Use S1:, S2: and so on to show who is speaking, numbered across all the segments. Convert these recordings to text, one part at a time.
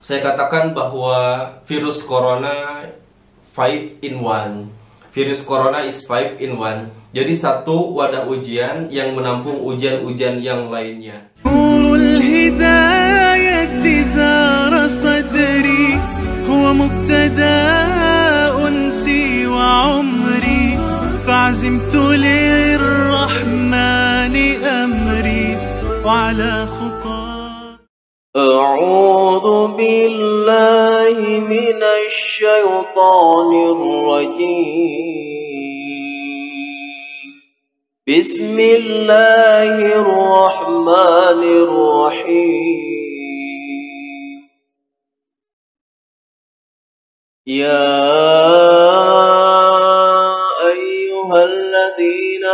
S1: Saya katakan bahwa virus corona 5 in 1. Virus corona is 5 in 1. Jadi satu wadah ujian yang menampung ujian-ujian yang lainnya.
S2: Nurul hidayati zara sadri huwa mubtada unsi wa umri fa'azimtu lirrahmani amri wa ala khuta.
S3: أعوذ بالله من الشيطان الرجيم بسم الله الرحمن الرحيم يا أيها الذين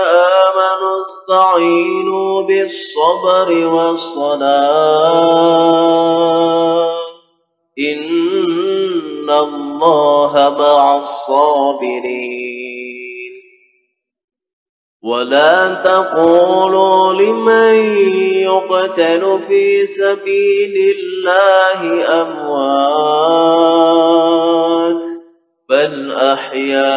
S3: آمنوا استعينوا بالصبر والصلاة إن الله مع الصابرين ولا تقولوا لمن يقتل في سبيل الله أموات بل أحياء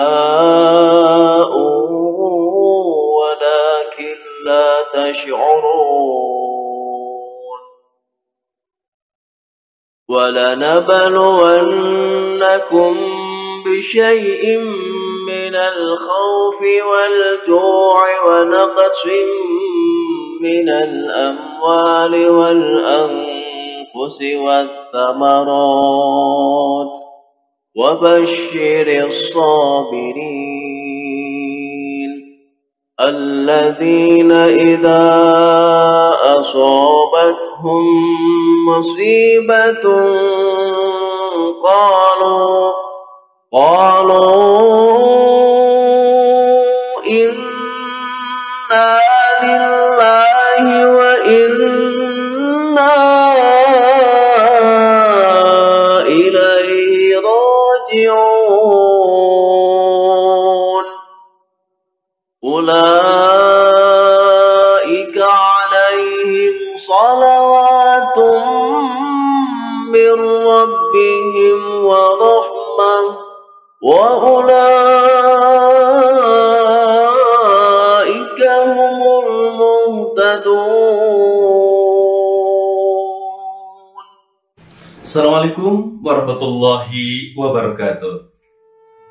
S3: ولكن لا تشعرون ولنبلونكم بشيء من الخوف والجوع ونقص من الأموال والأنفس والثمرات وبشر الصابرين الذين إذا أصابتهم مصيبة قالوا إنا لله وإنا إليه راجعون أولئك عليهم صلوات من ربهم ورحمة وأولئك هم المهتدون.
S1: Assalamualaikum warahmatullahi wabarakatuh.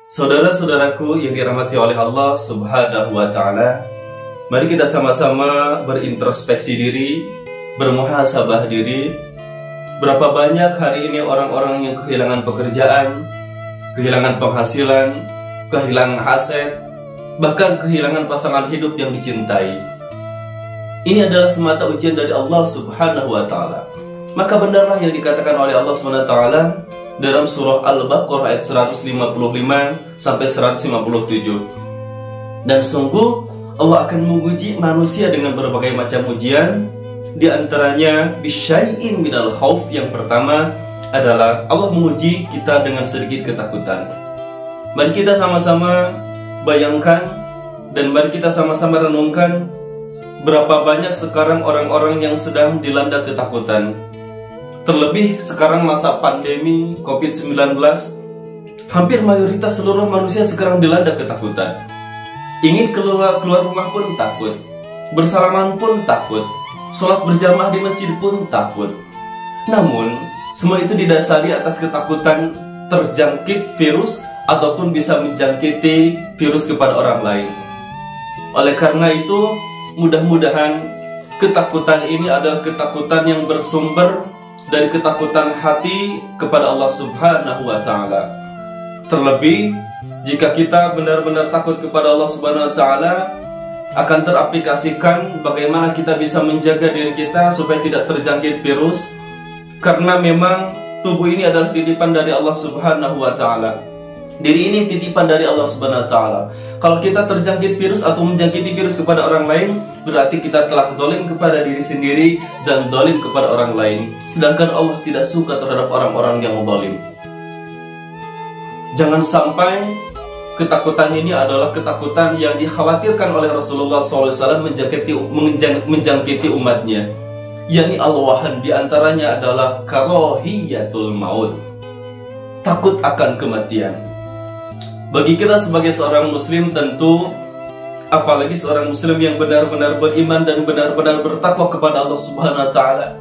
S1: Saudara-saudaraku yang dirahmati oleh Allah Subhanahu wa Ta'ala, mari kita sama-sama berintrospeksi diri, bermuhasabah diri. Berapa banyak hari ini orang-orang yang kehilangan pekerjaan, kehilangan penghasilan, kehilangan aset, bahkan kehilangan pasangan hidup yang dicintai. Ini adalah semata ujian dari Allah Subhanahu wa Ta'ala. Maka benarlah yang dikatakan oleh Allah Subhanahu wa Ta'ala dalam surah Al-Baqarah ayat 155 sampai 157. Dan sungguh Allah akan menguji manusia dengan berbagai macam ujian. Di antaranya bisyai'in minal khauf. Yang pertama adalah Allah menguji kita dengan sedikit ketakutan. Mari kita sama-sama bayangkan dan mari kita sama-sama renungkan berapa banyak sekarang orang-orang yang sedang dilanda ketakutan. Terlebih sekarang masa pandemi COVID-19, hampir mayoritas seluruh manusia sekarang dilanda ketakutan. Ingin keluar rumah pun takut, bersalaman pun takut, sholat berjamaah di masjid pun takut. Namun, semua itu didasari atas ketakutan terjangkit virus ataupun bisa menjangkiti virus kepada orang lain. Oleh karena itu, mudah-mudahan ketakutan ini adalah ketakutan yang bersumber dari ketakutan hati kepada Allah Subhanahu wa Ta'ala. Terlebih, jika kita benar-benar takut kepada Allah Subhanahu wa Ta'ala, akan teraplikasikan bagaimana kita bisa menjaga diri kita supaya tidak terjangkit virus. Karena memang tubuh ini adalah titipan dari Allah Subhanahu wa Ta'ala. Diri ini titipan dari Allah Subhanahu wa Ta'ala. Kalau kita terjangkit virus atau menjangkiti virus kepada orang lain, berarti kita telah dolim kepada diri sendiri dan dolim kepada orang lain. Sedangkan Allah tidak suka terhadap orang-orang yang dolim. Jangan sampai ketakutan ini adalah ketakutan yang dikhawatirkan oleh Rasulullah SAW menjangkiti umatnya, yakni al-wahan, diantaranya adalah karahiyatul maut, takut akan kematian. Bagi kita sebagai seorang muslim tentu, apalagi seorang muslim yang benar-benar beriman dan benar-benar bertakwa kepada Allah Subhanahu wa taala,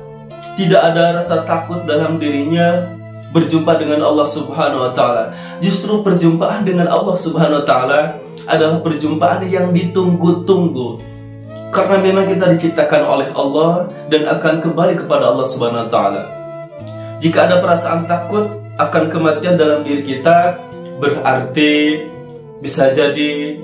S1: tidak ada rasa takut dalam dirinya berjumpa dengan Allah Subhanahu wa taala. Justru perjumpaan dengan Allah Subhanahu wa taala adalah perjumpaan yang ditunggu-tunggu. Karena memang kita diciptakan oleh Allah dan akan kembali kepada Allah Subhanahu wa taala. Jika ada perasaan takut akan kematian dalam diri kita, berarti bisa jadi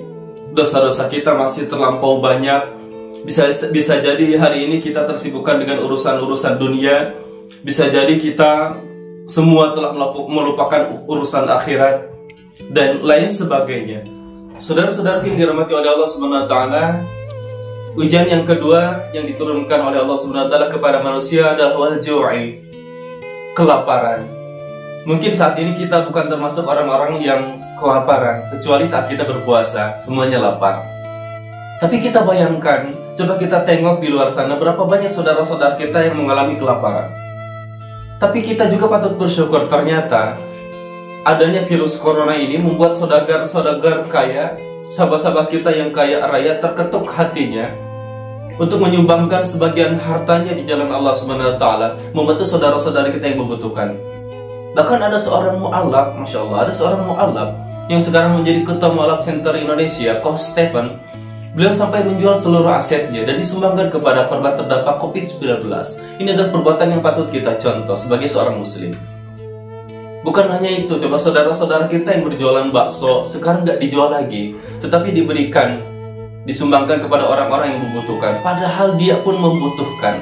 S1: dosa-dosa kita masih terlampau banyak. Bisa jadi hari ini kita tersibukkan dengan urusan-urusan dunia. Bisa jadi kita semua telah melupakan urusan akhirat dan lain sebagainya. Saudara-saudara yang dirahmati oleh Allah Subhanahu wa taala, ujian yang kedua yang diturunkan oleh Allah Subhanahu wa taala kepada manusia adalah wal-ju'i, kelaparan. Mungkin saat ini kita bukan termasuk orang-orang yang kelaparan, kecuali saat kita berpuasa, semuanya lapar. Tapi kita bayangkan, coba kita tengok di luar sana, berapa banyak saudara-saudara kita yang mengalami kelaparan. Tapi kita juga patut bersyukur, ternyata adanya virus corona ini membuat saudagar-saudagar kaya, sahabat-sahabat kita yang kaya raya terketuk hatinya untuk menyumbangkan sebagian hartanya di jalan Allah Subhanahu wa taala, membantu saudara-saudara kita yang membutuhkan. Bahkan ada seorang mu'alaf, Masya Allah, ada seorang mu'alaf yang sekarang menjadi ketua mu'alaf center Indonesia, Coach Stephen. Beliau sampai menjual seluruh asetnya dan disumbangkan kepada korban terdampak COVID-19. Ini adalah perbuatan yang patut kita contoh sebagai seorang muslim. Bukan hanya itu, coba saudara-saudara kita yang berjualan bakso sekarang nggak dijual lagi, tetapi diberikan, disumbangkan kepada orang-orang yang membutuhkan. Padahal dia pun membutuhkan.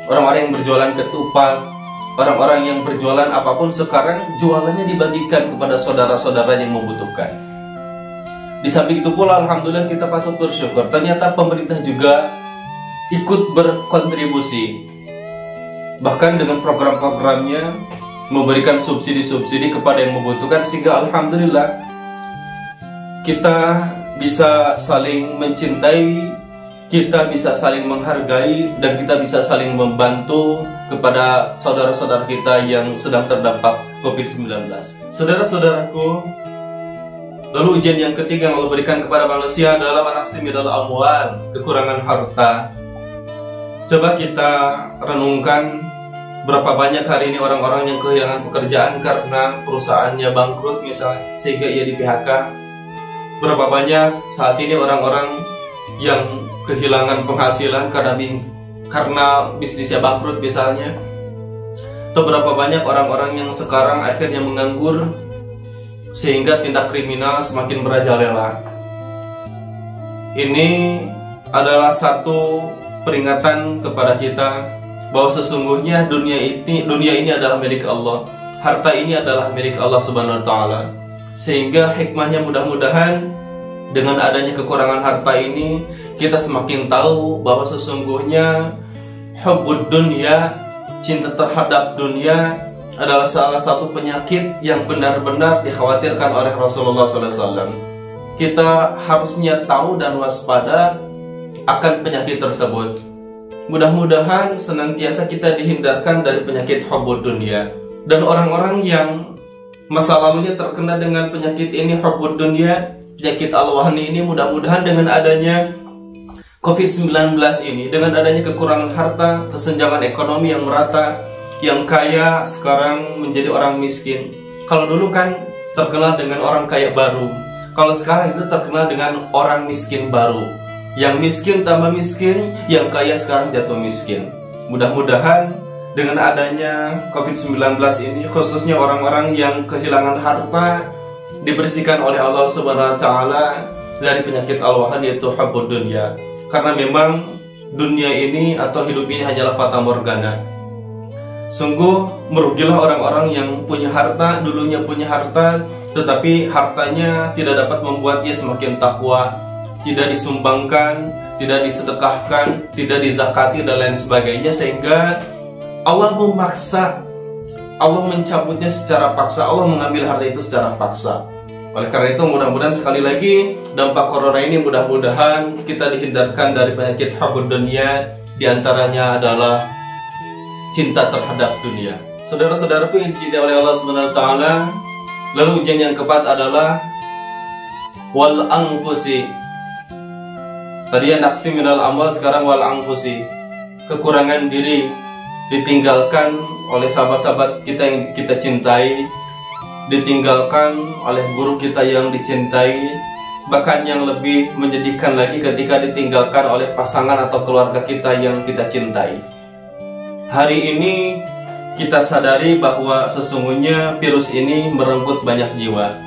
S1: Orang-orang yang berjualan ketupat, orang-orang yang berjualan apapun sekarang jualannya dibagikan kepada saudara-saudara yang membutuhkan. Di samping itu pula, alhamdulillah kita patut bersyukur, ternyata pemerintah juga ikut berkontribusi, bahkan dengan program-programnya memberikan subsidi-subsidi kepada yang membutuhkan, sehingga alhamdulillah kita bisa saling mencintai, kita bisa saling menghargai, dan kita bisa saling membantu kepada saudara-saudara kita yang sedang terdampak COVID-19. Saudara-saudaraku, lalu ujian yang ketiga yang Allah berikan kepada manusia adalah manaqsim minal amwal, kekurangan harta. Coba kita renungkan, berapa banyak hari ini orang-orang yang kehilangan pekerjaan karena perusahaannya bangkrut misalnya, sehingga ia di PHK. Berapa banyak saat ini orang-orang yang kehilangan penghasilan karena bisnisnya bangkrut misalnya. Atau berapa banyak orang-orang yang sekarang akhirnya menganggur, sehingga tindak kriminal semakin merajalela. Ini adalah satu peringatan kepada kita bahwa sesungguhnya dunia ini adalah milik Allah. Harta ini adalah milik Allah Subhanahu wa taala. Sehingga hikmahnya mudah-mudahan dengan adanya kekurangan harta ini kita semakin tahu bahwa sesungguhnya hubbud dunya, cinta terhadap dunia, adalah salah satu penyakit yang benar-benar dikhawatirkan oleh Rasulullah SAW. Kita harusnya tahu dan waspada akan penyakit tersebut. Mudah-mudahan senantiasa kita dihindarkan dari penyakit hubbud dunia. Dan orang-orang yang masa lalunya terkena dengan penyakit ini, hubbud dunia, penyakit al-wahni ini, mudah-mudahan dengan adanya COVID-19 ini, dengan adanya kekurangan harta, kesenjangan ekonomi yang merata, yang kaya sekarang menjadi orang miskin. Kalau dulu kan terkenal dengan orang kaya baru, kalau sekarang itu terkenal dengan orang miskin baru. Yang miskin tambah miskin, yang kaya sekarang jatuh miskin. Mudah-mudahan dengan adanya COVID-19 ini, khususnya orang-orang yang kehilangan harta, dibersihkan oleh Allah Subhanahu wa taala dari penyakit al-wahan, yaitu hubbud dunya. Karena memang dunia ini atau hidup ini hanyalah fata morgana. Sungguh merugilah orang-orang yang punya harta, dulunya punya harta, tetapi hartanya tidak dapat membuat ia semakin takwa, tidak disumbangkan, tidak disedekahkan, tidak dizakati, dan lain sebagainya, sehingga Allah memaksa, Allah mencabutnya secara paksa, Allah mengambil harta itu secara paksa. Oleh karena itu mudah-mudahan sekali lagi dampak corona ini mudah-mudahan kita dihindarkan dari penyakit hubbud dunia, diantaranya adalah cinta terhadap dunia. Saudara-saudaraku yang dicintai oleh Allah Subhanahu wa taala, lalu ujian yang keempat adalah wal anfusi. Tadi yang naksi minal amal, sekarang wal anfusi. Kekurangan diri, ditinggalkan oleh sahabat-sahabat kita yang kita cintai, ditinggalkan oleh guru kita yang dicintai, bahkan yang lebih menyedihkan lagi ketika ditinggalkan oleh pasangan atau keluarga kita yang kita cintai. Hari ini kita sadari bahwa sesungguhnya virus ini merenggut banyak jiwa.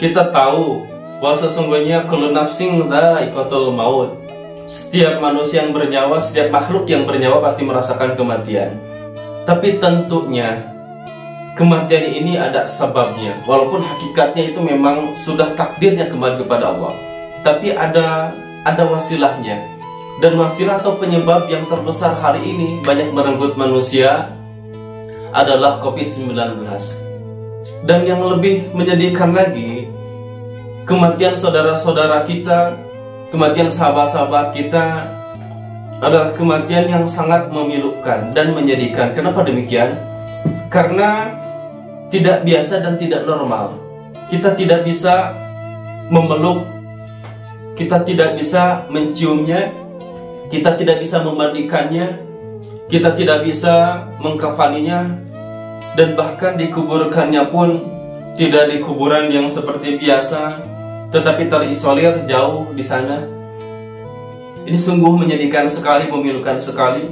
S1: Kita tahu bahwa sesungguhnya kullu nafsin dha'iqatul maut. Setiap manusia yang bernyawa, setiap makhluk yang bernyawa pasti merasakan kematian. Tapi tentunya kematian ini ada sebabnya. Walaupun hakikatnya itu memang sudah takdirnya kembali kepada Allah, tapi ada wasilahnya. Dan wasilah atau penyebab yang terbesar hari ini banyak merenggut manusia adalah COVID-19. Dan yang lebih menyedihkan lagi, kematian saudara-saudara kita, kematian sahabat-sahabat kita adalah kematian yang sangat memilukan dan menyedihkan. Kenapa demikian? Karena tidak biasa dan tidak normal. Kita tidak bisa memeluk, kita tidak bisa menciumnya, kita tidak bisa memandikannya, kita tidak bisa mengkafaninya, dan bahkan dikuburkannya pun tidak di kuburan yang seperti biasa, tetapi terisolir jauh di sana. Ini sungguh menyedihkan sekali, memilukan sekali.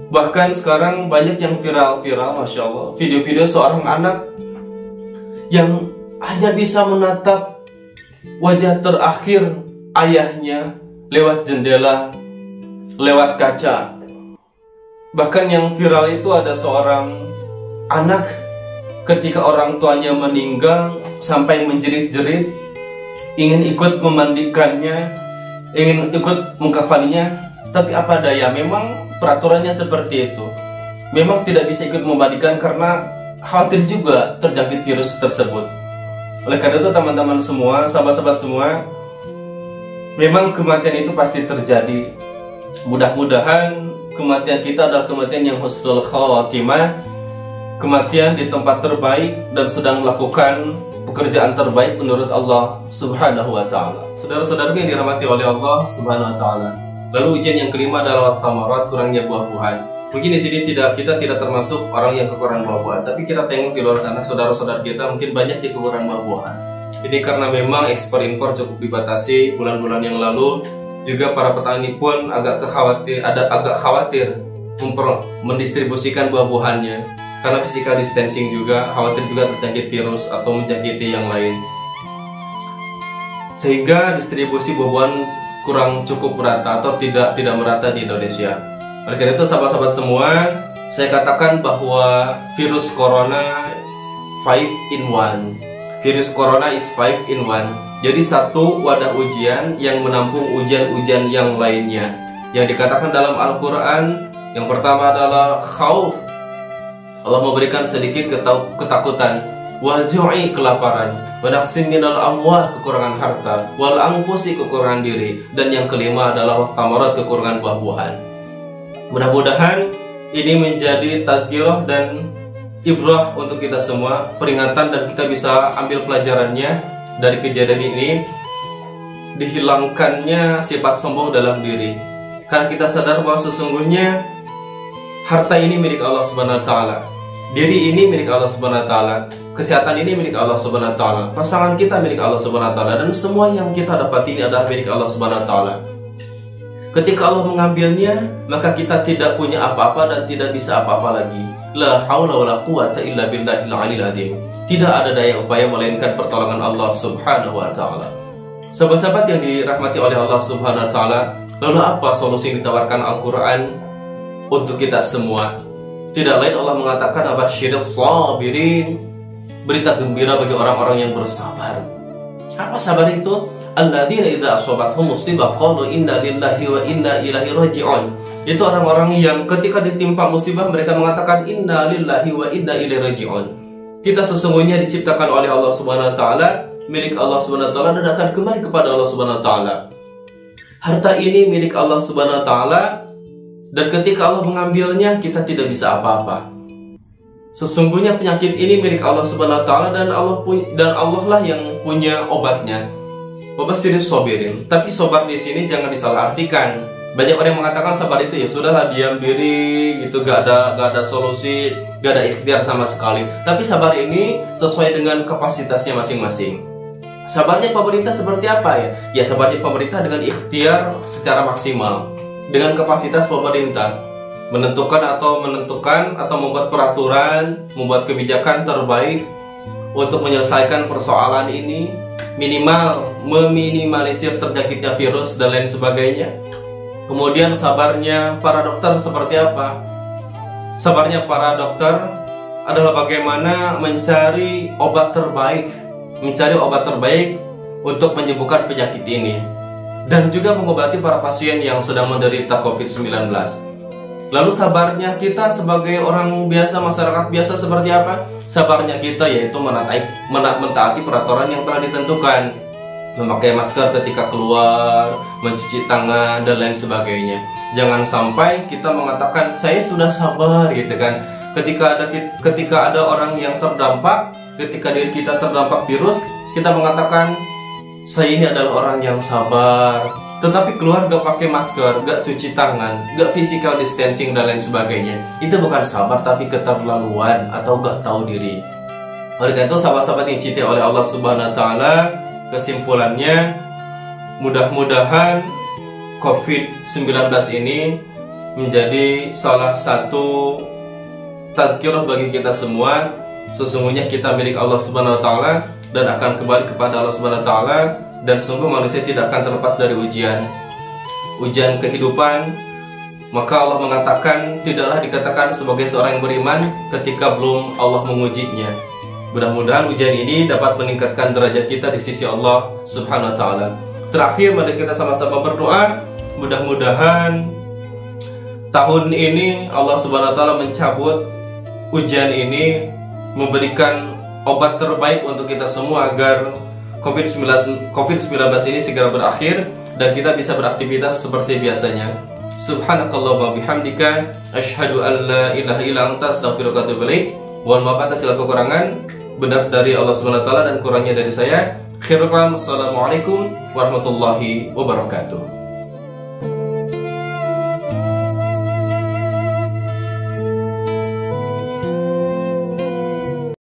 S1: Bahkan sekarang banyak yang viral, Masya Allah, video-video seorang anak yang hanya bisa menatap wajah terakhir ayahnya lewat jendela, lewat kaca. Bahkan yang viral itu ada seorang anak ketika orang tuanya meninggal sampai menjerit-jerit, ingin ikut memandikannya, ingin ikut mengkafaninya, tapi apa daya, memang peraturannya seperti itu. Memang tidak bisa ikut memandikan karena khawatir juga terjangkit virus tersebut. Oleh karena itu teman-teman semua, sahabat-sahabat semua, memang kematian itu pasti terjadi. Mudah-mudahan kematian kita adalah kematian yang husnul khawatimah, kematian di tempat terbaik dan sedang melakukan pekerjaan terbaik menurut Allah Subhanahu wa taala. Saudara-saudaraku yang dirahmati oleh Allah Subhanahu wa taala. Lalu ujian yang kelima adalah thamarat, kurangnya buah-buahan. Mungkin di sini kita tidak termasuk orang yang kekurangan buah-buahan, tapi kita tengok di luar sana saudara-saudara kita mungkin banyak yang kekurangan buah-buahan. Ini karena memang ekspor impor cukup dibatasi bulan-bulan yang lalu. Juga para petani pun agak khawatir mendistribusikan buah-buahannya karena physical distancing juga, khawatir juga terjangkit virus atau menjangkiti yang lain, sehingga distribusi buah-buahan kurang cukup merata atau tidak merata di Indonesia. Oleh karena itu sahabat-sahabat semua, saya katakan bahwa virus corona 5 in 1. Virus corona is 5 in 1. Jadi satu wadah ujian yang menampung ujian-ujian yang lainnya. Yang dikatakan dalam Al-Quran, yang pertama adalah khauf. Allah memberikan sedikit ketakutan. Wal ju'i, kelaparan. Wa naqsin minal amwal, kekurangan harta. Wal anfusi, kekurangan diri. Dan yang kelima adalah thamarat, kekurangan buah-buahan. Mudah-mudahan ini menjadi tadhkirah dan ibrah untuk kita semua, peringatan, dan kita bisa ambil pelajarannya dari kejadian ini, dihilangkannya sifat sombong dalam diri. Karena kita sadar bahwa sesungguhnya harta ini milik Allah Subhanahu wa taala. Diri ini milik Allah Subhanahu wa taala. Kesehatan ini milik Allah Subhanahu wa taala. Pasangan kita milik Allah Subhanahu wa taala, dan semua yang kita dapat ini adalah milik Allah Subhanahu wa taala. Ketika Allah mengambilnya, maka kita tidak punya apa-apa dan tidak bisa apa-apa lagi. La haula wala quwata illa billahil aliyil azim. Tidak ada daya upaya melainkan pertolongan Allah Subhanahu wa taala. Sahabat-sahabat yang dirahmati oleh Allah Subhanahu wa taala, lalu apa solusi yang ditawarkan Al-Qur'an untuk kita semua? Tidak lain Allah mengatakan abasyiris sabirin, berita gembira bagi orang-orang yang bersabar. Apa sabar itu? Alladzina idza asabathum musibah qalu inna lillahi wa inna ilaihi raji'un. Itu orang-orang yang ketika ditimpa musibah mereka mengatakan inna lillahi wa inna ilaihi raji'un. Kita sesungguhnya diciptakan oleh Allah Subhanahu wa taala milik Allah Subhanahu wa taala dan akan kembali kepada Allah Subhanahu wa taala. Harta ini milik Allah Subhanahu wa taala dan ketika Allah mengambilnya kita tidak bisa apa-apa. Sesungguhnya penyakit ini milik Allah Subhanahu wa taala dan Allah lah yang punya obatnya. Wabasyiris sabirin. Tapi sabar di sini jangan disalahartikan. Banyak orang yang mengatakan sabar itu ya sudahlah diam diri gitu, gak ada solusi, gak ada ikhtiar sama sekali. Tapi sabar ini sesuai dengan kapasitasnya masing-masing. Sabarnya pemerintah seperti apa ya? Ya sabarnya pemerintah dengan ikhtiar secara maksimal, dengan kapasitas pemerintah menentukan atau membuat peraturan, membuat kebijakan terbaik untuk menyelesaikan persoalan ini, minimal meminimalisir terjangkitnya virus dan lain sebagainya. Kemudian sabarnya para dokter seperti apa? Sabarnya para dokter adalah bagaimana mencari obat terbaik untuk menyembuhkan penyakit ini dan juga mengobati para pasien yang sedang menderita COVID-19. Lalu sabarnya kita sebagai orang biasa, masyarakat biasa seperti apa? Sabarnya kita yaitu mentaati peraturan yang telah ditentukan, memakai masker ketika keluar, mencuci tangan dan lain sebagainya. Jangan sampai kita mengatakan saya sudah sabar gitu kan. Ketika ada orang yang terdampak, ketika diri kita terdampak virus, kita mengatakan saya ini adalah orang yang sabar. Tetapi keluar gak pakai masker, gak cuci tangan, gak physical distancing dan lain sebagainya. Itu bukan sabar tapi keterlaluan atau gak tahu diri. Oleh karena itu sahabat-sahabat yang dicintai oleh Allah Subhanahu wa taala, kesimpulannya mudah-mudahan COVID-19 ini menjadi salah satu tadzkirah bagi kita semua. Sesungguhnya kita milik Allah Subhanahu wa taala dan akan kembali kepada Allah Subhanahu wa taala. Dan sungguh manusia tidak akan terlepas dari ujian kehidupan. Maka Allah mengatakan tidaklah dikatakan sebagai seorang yang beriman ketika belum Allah mengujinya. Mudah-mudahan ujian ini dapat meningkatkan derajat kita di sisi Allah Subhanahu wa taala. Terakhir mari kita sama-sama berdoa, mudah-mudahan tahun ini Allah Subhanahu wa taala mencabut ujian ini, memberikan obat terbaik untuk kita semua agar COVID-19 ini segera berakhir dan kita bisa beraktivitas seperti biasanya. Subhanakallahumma bihamdika asyhadu an la ilaha illa anta astaghfiruka wa atubu ilaik. Mohon maaf atas segala kekurangan, benar dari Allah Subhanahu wa taala dan kurangnya dari saya. Khairullahi, assalamualaikum warahmatullahi wabarakatuh.